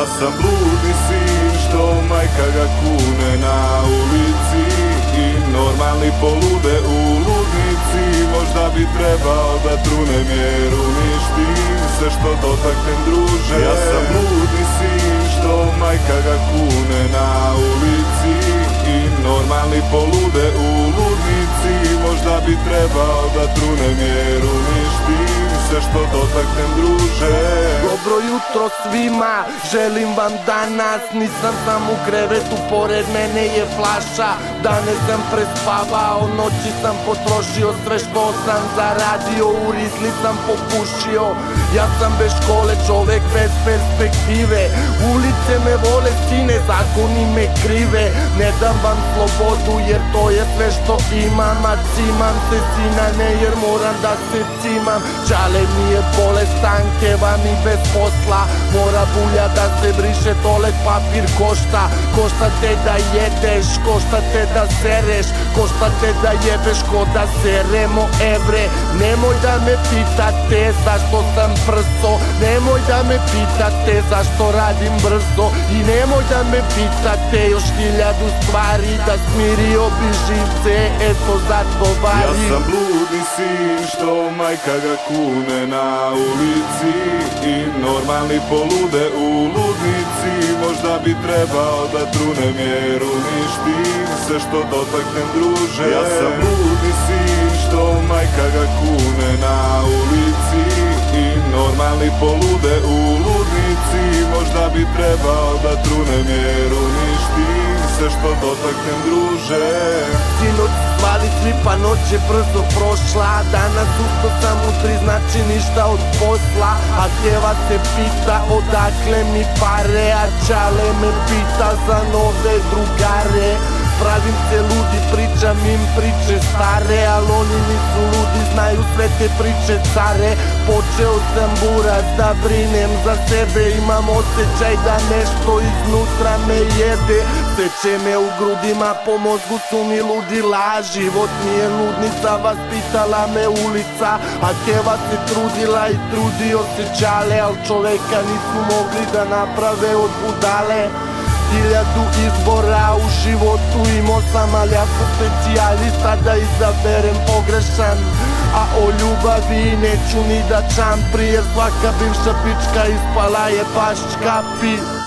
Ja sam bludni sin što majka ga kune na ulici i normalni polude u ludnici. Možda bi trebao da trunem jer uništim sve što dotaknem, druže. Ja sam bludni sin što majka ga kune na ulici i normalni polude u ludnici. Možda bi trebao da trunem jer uništim sve što dotaknem, druže. Dobro jutro svima, želim vam danas. Nisam sam u krevetu, pored mene je flaša. Dane sam prespavao, noći sam potrošio sve što sam zaradio. U rizli sam popušio. Ja sam bez škole, čovek bez perspektive. Ulice me vole, sine, zakoni me krive. Ne dam vam slobodu jer to je sve što imam. A cimam se sinane jer moram da se cimam. Čale mi je bolestan, keva mi bez posla. Mora bulja da se briše, toalet papir košta. Košta te da jedeš, košta te da sereš, košta te da jebeš ko da seremo evre. Nemoj da me pitate zašto sam prso, nemoj da me pitate zašto radim brzo. I nemoj da me pitate još 1000 stvari, da smirio bi živce, eto zato vari. Ja sam bludni sin što majka ga kune na ulici i normalni polude u ludnici. Možda bi trebao da trunem jer uništim sve što dotaknem, druže. Ja sam bludni sin što majka ga kune na ulici i normalni polude u ludnici. Možda bi trebao da trunem jer uništim sve što dotaknem, druže. Sinoć zvali svi pa noć je brzo prošla. Danas usto sam u 3, znači ništa od posla. A keva se pita odakle mi pare, a čale me pita za nove drugare. Pravim se ludi, pričam im priče stare, al oni nisu ludi, znaju sve te priče care. Počeo sam buraz da brinem za sebe, imam osjećaj da nešto iznutra me jede. Seče me u grudima, po mozgu su mi ludila. Život mi je ludnica, vaspitala me ulica. A keva se trudila i trudio se čale, al čoveka nisu mogli da naprave od budale. 1000 izbora u životu imao sam, ali ja sam specijalista da izaberem pogrešan. A o ljubavi neću ni da čampri, jer svaka bivša pička ispala je baš čkapi.